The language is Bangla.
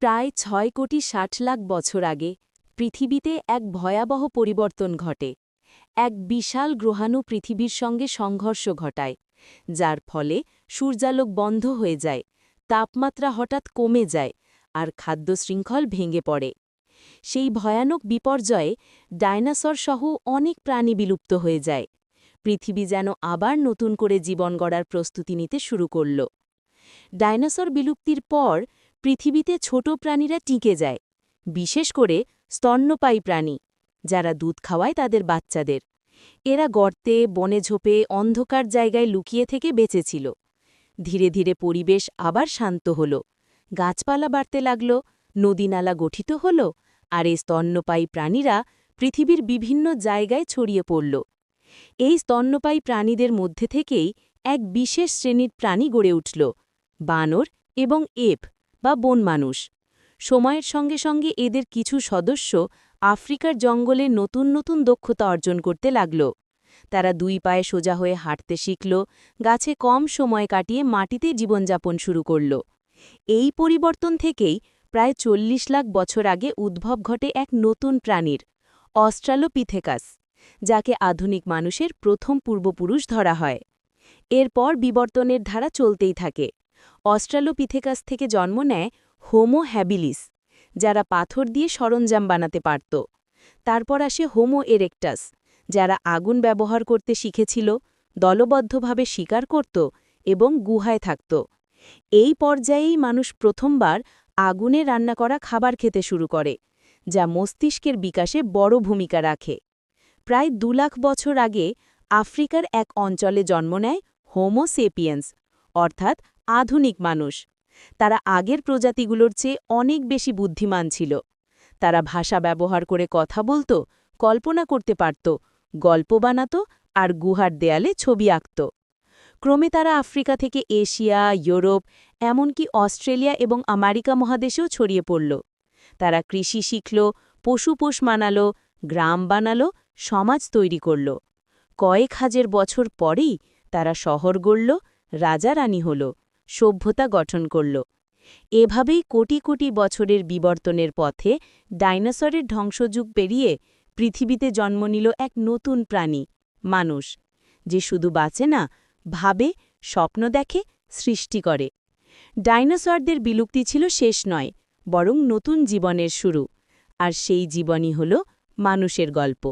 প্রায় ৬,৬০,০০,০০০ বছর আগে পৃথিবীতে এক ভয়াবহ পরিবর্তন ঘটে। এক বিশাল গ্রহাণু পৃথিবীর সঙ্গে সংঘর্ষ ঘটায়, যার ফলে সূর্যালোক বন্ধ হয়ে যায়, তাপমাত্রা হঠাৎ কমে যায় আর খাদ্য শৃঙ্খল ভেঙে পড়ে। সেই ভয়ানক বিপর্যয়ে ডায়নোসর সহ অনেক প্রাণী বিলুপ্ত হয়ে যায়। পৃথিবী যেন আবার নতুন করে জীবন গড়ার প্রস্তুতি নিতে শুরু করল। ডায়নোসর বিলুপ্তির পর পৃথিবীতে ছোট প্রাণীরা টিকে যায়, বিশেষ করে স্তন্যপায়ী প্রাণী, যারা দুধ খাওয়ায় তাদের বাচ্চাদের। এরা গর্তে, বনে ঝোপে, অন্ধকার জায়গায় লুকিয়ে থেকে বেঁচেছিল। ধীরে ধীরে পরিবেশ আবার শান্ত হল, গাছপালা বাড়তে লাগল, নদীনালা গঠিত হল, আর এই স্তন্যপায়ী প্রাণীরা পৃথিবীর বিভিন্ন জায়গায় ছড়িয়ে পড়ল। এই স্তন্যপায়ী প্রাণীদের মধ্যে থেকেই এক বিশেষ শ্রেণীর প্রাণী গড়ে উঠল, বানর এবং এপ বা বন মানুষ। সময়ের সঙ্গে সঙ্গে এদের কিছু সদস্য আফ্রিকার জঙ্গলে নতুন নতুন দক্ষতা অর্জন করতে লাগল। তারা দুই পায়ে সোজা হয়ে হাঁটতে শিখল, গাছে কম সময় কাটিয়ে মাটিতে জীবনযাপন শুরু করল। এই পরিবর্তন থেকেই প্রায় ৪০ লাখ বছর আগে উদ্ভব ঘটে এক নতুন প্রাণীর, অস্ট্রালোপিথেকাস, যাকে আধুনিক মানুষের প্রথম পূর্বপুরুষ ধরা হয়। এরপর বিবর্তনের ধারা চলতেই থাকে। অস্ট্রালোপিথেকাস থেকে জন্ম নেয় হোমো হ্যাবিলিস, যারা পাথর দিয়ে সরঞ্জাম বানাতে পারত। তারপর আসে হোমো এরেক্টাস, যারা আগুন ব্যবহার করতে শিখেছিল, দলবদ্ধভাবে শিকার করত এবং গুহায় থাকত। এই পর্যায়েই মানুষ প্রথমবার আগুনে রান্না করা খাবার খেতে শুরু করে, যা মস্তিষ্কের বিকাশে বড় ভূমিকা রাখে। প্রায় ২ লাখ বছর আগে আফ্রিকার এক অঞ্চলে জন্ম নেয় হোমো সেপিয়েন্স, অর্থাৎ আধুনিক মানুষ। তারা আগের প্রজাতিগুলোর চেয়ে অনেক বেশি বুদ্ধিমান ছিল। তারা ভাষা ব্যবহার করে কথা বলত, কল্পনা করতে পারত, গল্প বানাত আর গুহার দেয়ালে ছবি আঁকত। ক্রমে তারা আফ্রিকা থেকে এশিয়া, ইউরোপ, এমনকি অস্ট্রেলিয়া এবং আমেরিকা মহাদেশেও ছড়িয়ে পড়ল। তারা কৃষি শিখল, পশু পোষ মানাল, গ্রাম বানাল, সমাজ তৈরি করল। কয়েক হাজার বছর পরেই তারা শহর গড়ল, রাজা-রানী হল, সভ্যতা গঠন করল। এভাবেই কোটি কোটি বছরের বিবর্তনের পথে ডাইনোসরের ধ্বংসযুগ পেরিয়ে পৃথিবীতে জন্ম নিল এক নতুন প্রাণী, মানুষ, যে শুধু বাঁচে না, ভাবে, স্বপ্ন দেখে, সৃষ্টি করে। ডাইনোসরদের বিলুপ্তি ছিল শেষ নয়, বরং নতুন জীবনের শুরু। আর সেই জীবনই হল মানুষের গল্প।